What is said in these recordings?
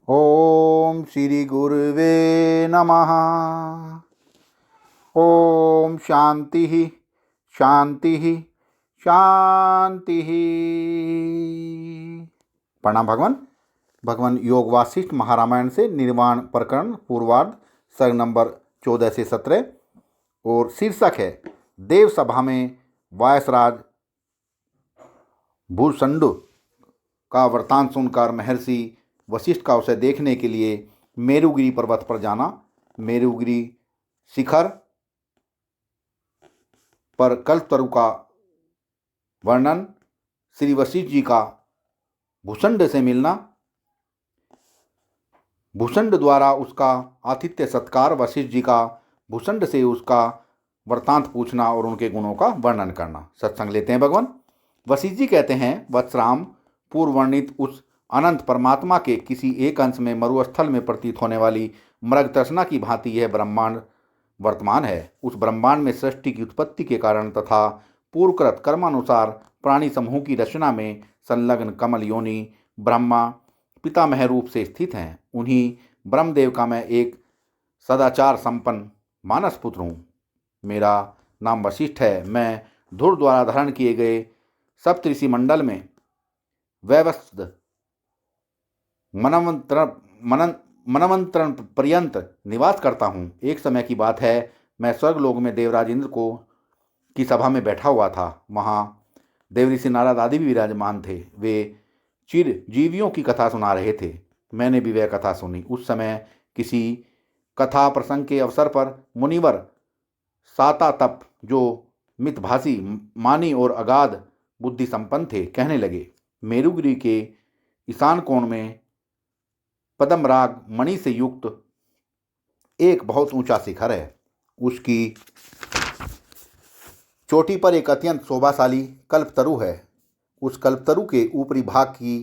ओम श्री गुरुवे नमः। ओम शांति शांति शांति। प्रणाम भगवान। भगवान योग वासिष्ठ महारामायण से निर्वाण प्रकरण पूर्वार्ध सर्ग नंबर 14 से 17 और शीर्षक है देव सभा में वायसराज भूषंड का वृतांत सुनकर महर्षि वशिष्ठ का उसे देखने के लिए मेरुगिरी पर्वत पर जाना। मेरुगिरी शिखर पर कल्पतरु का वर्णन, श्री वशिष्ठ जी का भूषंड से मिलना, भूषंड द्वारा उसका आतिथ्य सत्कार, वशिष्ठ जी का भूषंड से उसका वृतांत पूछना और उनके गुणों का वर्णन करना। सत्संग लेते हैं भगवान। वशिष्ठ जी कहते हैं, वत्सराम, पूर्व वर्णित उस अनंत परमात्मा के किसी एक अंश में मरुस्थल में प्रतीत होने वाली मृग तृष्णा की भांति यह ब्रह्मांड वर्तमान है। उस ब्रह्मांड में सृष्टि की उत्पत्ति के कारण तथा पूर्वकृत कर्मानुसार प्राणी समूह की रचना में संलग्न कमल योनि ब्रह्मा पितामह रूप से स्थित हैं। उन्हीं ब्रह्मदेव का मैं एक सदाचार संपन्न मानस पुत्र हूँ। मेरा नाम वशिष्ठ है। मैं धुर द्वारा धारण किए गए सप्तऋषि मंडल में वैवस्वत मनवंतरण पर्यंत निवास करता हूँ। एक समय की बात है, मैं स्वर्गलोक में देवराज इंद्र की सभा में बैठा हुआ था। वहाँ देवऋषि नारद आदि भी विराजमान थे। वे चिरजीवियों की कथा सुना रहे थे। मैंने भी वह कथा सुनी। उस समय किसी कथा प्रसंग के अवसर पर मुनिवर सातातप, जो मितभाषी, मानी और अगाध बुद्धि संपन्न थे, कहने लगे, मेरुगिरी के ईशान कोण में पद्मराग मणि से युक्त एक बहुत ऊंचा शिखर है। उसकी चोटी पर एक अत्यंत शोभाशाली कल्पतरु है। उस कल्पतरु के ऊपरी भाग की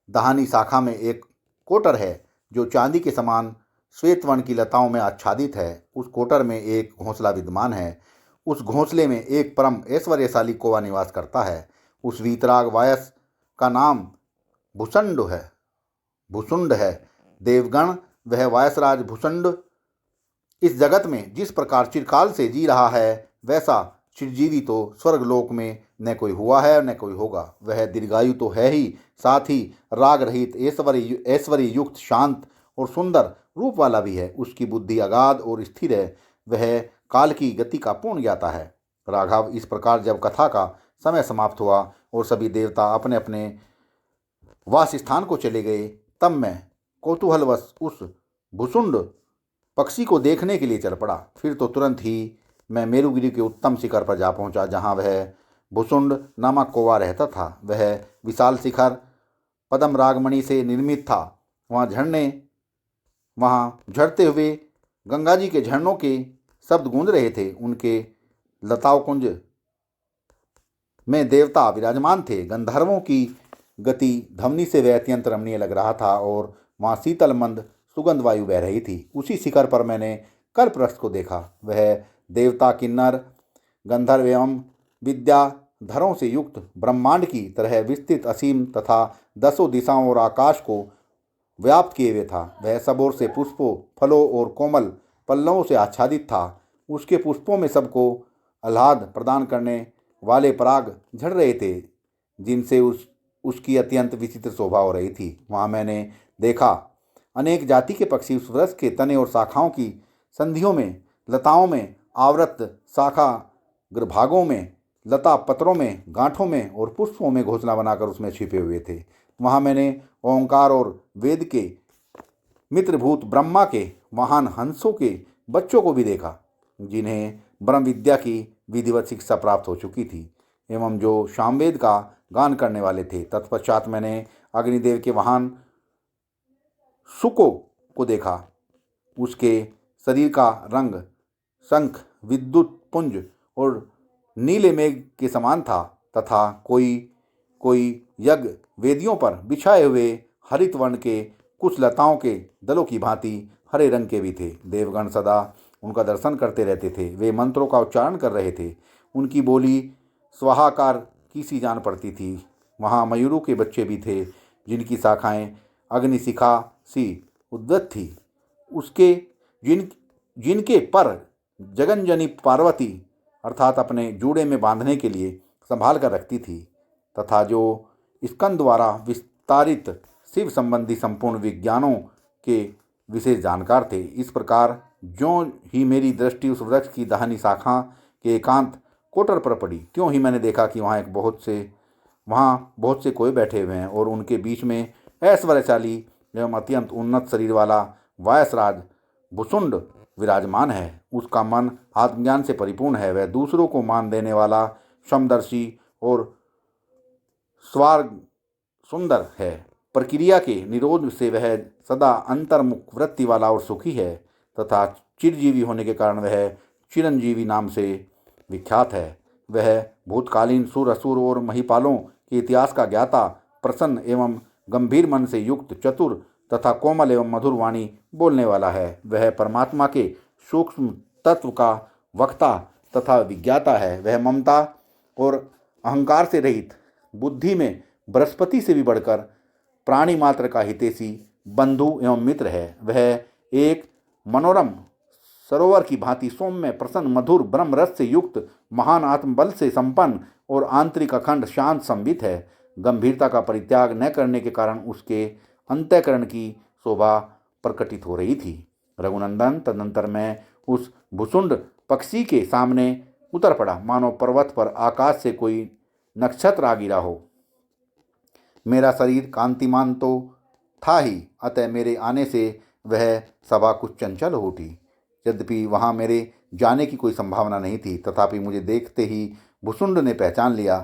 दाहिनी शाखा में एक कोटर है जो चांदी के समान श्वेत वर्ण की लताओं में आच्छादित है। उस कोटर में एक घोंसला विद्यमान है। उस घोंसले में एक परम ऐश्वर्यशाली कौवा निवास करता है। उस वीतराग वायस का नाम भूषुंड है। देवगण, वह वायसराज भूषुंड इस जगत में जिस प्रकार चिरकाल से जी रहा है, वैसा चिरजीवी तो स्वर्गलोक में न कोई हुआ है और न कोई होगा। वह दीर्घायु तो है ही, साथ ही राग रहित, ऐश्वर्य युक्त, शांत और सुंदर रूप वाला भी है। उसकी बुद्धि अगाध और स्थिर है। वह काल की गति का पूर्ण ज्ञाता है। राघव, इस प्रकार जब कथा का समय समाप्त हुआ और सभी देवता अपने अपने वास स्थान को चले गए, तब मैं कौतूहलवश उस भुसुंड पक्षी को देखने के लिए चल पड़ा। फिर तो तुरंत ही मैं मेरुगिरी के उत्तम शिखर पर जा पहुंचा, जहां वह भुसुंड नामक कौवा रहता था। वह विशाल शिखर पद्म रागमणि से निर्मित था। वहाँ झड़ते हुए गंगा जी के झरनों के शब्द गूंज रहे थे। उनके लताओं कुंज में देवता विराजमान थे। गंधर्वों की गति धमनी से वह अत्यंत रमणीय लग रहा था और वहाँ शीतल मंद सुगंध वायु बह रही थी। उसी शिखर पर मैंने कल्पवृक्ष को देखा। वह देवता, किन्नर, गंधर्व एवं विद्याधरों से युक्त ब्रह्मांड की तरह विस्तृत, असीम तथा दसों दिशाओं और आकाश को व्याप्त किए हुए था। वह सब ओर से पुष्पों, फलों और कोमल पल्लवों से आच्छादित था। उसके पुष्पों में सबको आह्लाद प्रदान करने वाले पराग झड़ रहे थे, जिनसे उसकी अत्यंत विचित्र शोभा हो रही थी। वहाँ मैंने देखा अनेक जाति के पक्षी उस वृक्ष के तने और शाखाओं की संधियों में, लताओं में आवृत शाखा ग्रभागों में, लता पत्रों में, गांठों में और पुष्पों में घोंसला बनाकर उसमें छिपे हुए थे। वहाँ मैंने ओंकार और वेद के मित्रभूत ब्रह्मा के महान हंसों के बच्चों को भी देखा, जिन्हें ब्रह्म विद्या की विधिवत शिक्षा प्राप्त हो चुकी थी एवं जो सामवेद का गान करने वाले थे। तत्पश्चात मैंने अग्निदेव के वाहन शुको को देखा। उसके शरीर का रंग शंख, विद्युत पुंज और नीले मेघ के समान था तथा कोई यज्ञ वेदियों पर बिछाए हुए हरित वर्ण के कुछ लताओं के दलों की भांति हरे रंग के भी थे। देवगण सदा उनका दर्शन करते रहते थे। वे मंत्रों का उच्चारण कर रहे थे। उनकी बोली स्वाहाकार की सी जान पड़ती थी। वहाँ मयूरों के बच्चे भी थे, जिनकी शाखाएं अग्निशिखा सी उद्वत थी। उसके जिनके पर जगनजनी पार्वती अर्थात अपने जूड़े में बांधने के लिए संभाल कर रखती थी, तथा जो स्कंद द्वारा विस्तारित शिव संबंधी संपूर्ण विज्ञानों के विशेष जानकार थे। इस प्रकार ज्यों ही मेरी दृष्टि उस वृक्ष की दाहिनी शाखा के एकांत कोटर पर पड़ी, त्यों ही मैंने देखा कि वहाँ बहुत से कोए बैठे हुए हैं और उनके बीच में ऐश्वर्यशाली एवं अत्यंत उन्नत शरीर वाला वायसराज भुसुंड विराजमान है। उसका मन आत्मज्ञान से परिपूर्ण है। वह दूसरों को मान देने वाला, समदर्शी और स्वार्ग सुंदर है। प्रक्रिया के निरोध से वह सदा अंतर्मुख वृत्ति वाला और सुखी है तथा चिरजीवी होने के कारण वह चिरंजीवी नाम से विख्यात है। वह भूतकालीन सुर, असुर और महिपालों के इतिहास का ज्ञाता, प्रसन्न एवं गंभीर मन से युक्त, चतुर तथा कोमल एवं मधुर वाणी बोलने वाला है। वह परमात्मा के सूक्ष्म तत्व का वक्ता तथा विज्ञाता है। वह ममता और अहंकार से रहित, बुद्धि में बृहस्पति से भी बढ़कर प्राणी मात्र का हितैषी बंधु एवं मित्र है। वह एक मनोरम सरोवर की भांति सौम्य, प्रसन्न, मधुर, ब्रह्म रस से युक्त, महान आत्मबल से संपन्न और आंतरिक अखंड शांत संवित है। गंभीरता का परित्याग न करने के कारण उसके अंतःकरण की शोभा प्रकटित हो रही थी। रघुनंदन, तदनंतर मैं उस भुसुंड पक्षी के सामने उतर पड़ा, मानो पर्वत पर आकाश से कोई नक्षत्र आ गिरा हो। मेरा शरीर कांतिमान तो था ही, अतः मेरे आने से वह सभा कुछ चंचल हो उठी। यद्यपि वहाँ मेरे जाने की कोई संभावना नहीं थी, तथापि मुझे देखते ही भुसुंड ने पहचान लिया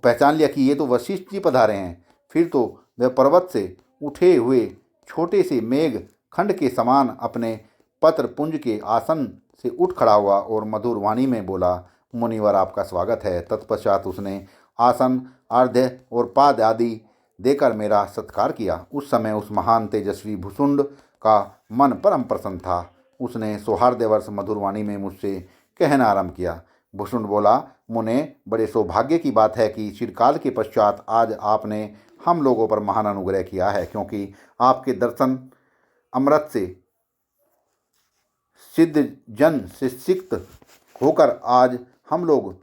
कि ये तो वशिष्ठ जी पधारे हैं। फिर तो वह पर्वत से उठे हुए छोटे से मेघ खंड के समान अपने पत्र पुंज के आसन से उठ खड़ा हुआ और मधुर वाणी में बोला, मुनिवर, आपका स्वागत है। तत्पश्चात उसने आसन, अर्घ्य और पाद आदि देकर मेरा सत्कार किया। उस समय उस महान तेजस्वी भुसुंड का मन परम प्रसन्न था। उसने सौहार्दवर्ष मधुर वाणी में मुझसे कहना आरंभ किया। भुसुंड बोला, मुने, बड़े सौभाग्य की बात है कि चिरकाल के पश्चात आज आपने हम लोगों पर महान अनुग्रह किया है, क्योंकि आपके दर्शन अमृत से सिद्ध जन से सिक्त होकर आज हम लोग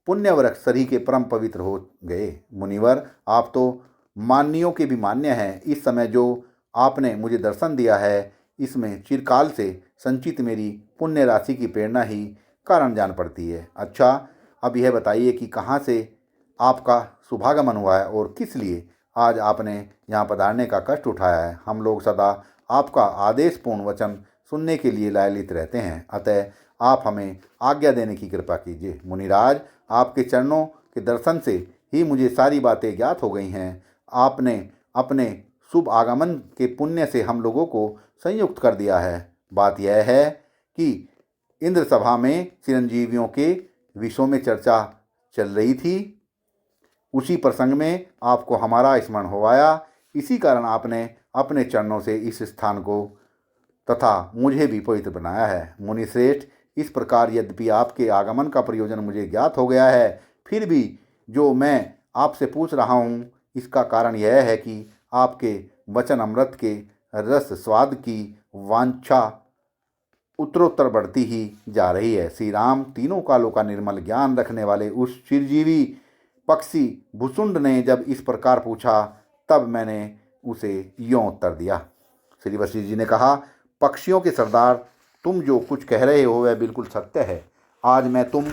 पुण्यवृक्ष सरी के परम पवित्र हो गए। मुनिवर, आप तो मान्यों के भी मान्य हैं। इस समय जो आपने मुझे दर्शन दिया है, इसमें चिरकाल से संचित मेरी पुण्य राशि की प्रेरणा ही कारण जान पड़ती है। अच्छा, अब यह बताइए कि कहाँ से आपका शुभागमन हुआ है और किस लिए आज आपने यहाँ पधारने का कष्ट उठाया है। हम लोग सदा आपका आदेशपूर्ण वचन सुनने के लिए लालित रहते हैं, अतः आप हमें आज्ञा देने की कृपा कीजिए। मुनिराज, आपके चरणों के दर्शन से ही मुझे सारी बातें ज्ञात हो गई हैं। आपने अपने शुभ आगमन के पुण्य से हम लोगों को संयुक्त कर दिया है। बात यह है कि इंद्र सभा में चिरंजीवियों के विषयों में चर्चा चल रही थी। उसी प्रसंग में आपको हमारा स्मरण हो आया। इसी कारण आपने अपने चरणों से इस स्थान को तथा मुझे भी पवित्र बनाया है। मुनिश्रेष्ठ, इस प्रकार यद्यपि आपके आगमन का प्रयोजन मुझे ज्ञात हो गया है, फिर भी जो मैं आपसे पूछ रहा हूँ, इसका कारण यह है कि आपके वचन अमृत के रस स्वाद की वांछा उत्तरोत्तर बढ़ती ही जा रही है। श्री राम, तीनों कालों का निर्मल ज्ञान रखने वाले उस चिरजीवी पक्षी भुसुंड ने जब इस प्रकार पूछा, तब मैंने उसे यों उत्तर दिया। श्री वशिष्ठ जी ने कहा, पक्षियों के सरदार, तुम जो कुछ कह रहे हो वह बिल्कुल सत्य है। आज मैं तुम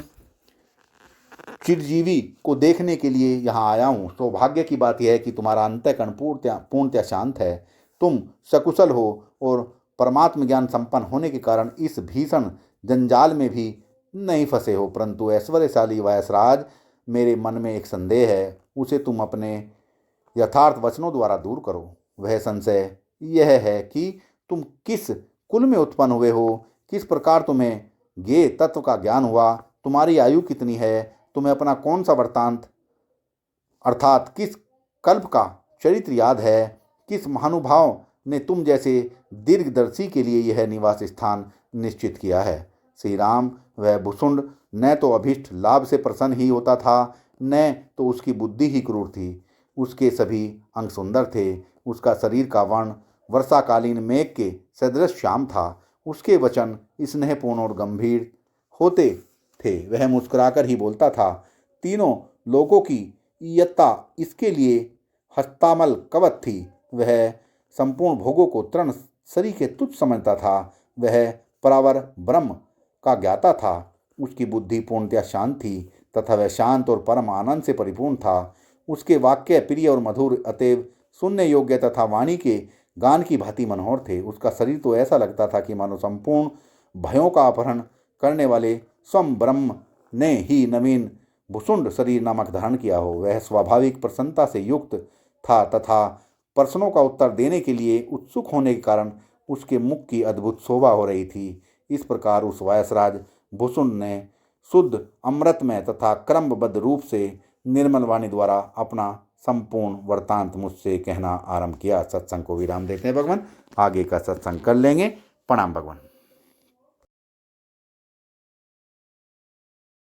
चिरजीवी को देखने के लिए यहाँ आया हूँ। सौभाग्य की बात यह है कि तुम्हारा अंतःकरण पूर्णतया शांत है। तुम सकुशल हो और परमात्म ज्ञान संपन्न होने के कारण इस भीषण जंजाल में भी नहीं फंसे हो। परंतु ऐश्वर्यशाली वायसराज, मेरे मन में एक संदेह है, उसे तुम अपने यथार्थ वचनों द्वारा दूर करो। वह संशय यह है कि तुम किस कुल में उत्पन्न हुए हो, किस प्रकार तुम्हें ज्ञेय तत्व का ज्ञान हुआ, तुम्हारी आयु कितनी है, तुम्हें अपना कौन सा वृत्तांत अर्थात किस कल्प का चरित्र याद है, किस महानुभाव ने तुम जैसे दीर्घदर्शी के लिए यह निवास स्थान निश्चित किया है। श्री राम, वह भुसुंड न तो अभीष्ट लाभ से प्रसन्न ही होता था, न तो उसकी बुद्धि ही क्रूर थी। उसके सभी अंग सुंदर थे। उसका शरीर का वर्ण वर्षाकालीन मेघ के सदृश श्याम था। उसके वचन स्नेहपूर्ण और गंभीर होते थे। वह मुस्कुराकर ही बोलता था। तीनों लोगों की इयत्ता इसके लिए हस्तामल कवच थी। वह संपूर्ण भोगों को तृण शरीर के तुच्छ समझता था। वह परावर ब्रह्म का ज्ञाता था। उसकी बुद्धि पूर्णतया शांत थी तथा वह शांत और परम आनंद से परिपूर्ण था। उसके वाक्य प्रिय और मधुर, अतएव सुनने योग्य तथा वाणी के गान की भांति मनोहर थे। उसका शरीर तो ऐसा लगता था कि मानो संपूर्ण भयों का अपहरण करने वाले स्वयं ब्रह्म ने ही नवीन भुसुंड शरीर नामक धारण किया हो। वह स्वाभाविक प्रसन्नता से युक्त था तथा प्रश्नों का उत्तर देने के लिए उत्सुक होने के कारण उसके मुख की अद्भुत शोभा हो रही थी। इस प्रकार उस वायसराज भुसुंड ने शुद्ध अमृतमय तथा क्रमबद्ध रूप से निर्मल वाणी द्वारा अपना संपूर्ण वृत्तांत मुझसे कहना आरंभ किया। सत्संग को विराम देते हैं भगवान, आगे का सत्संग कर लेंगे। प्रणाम भगवान।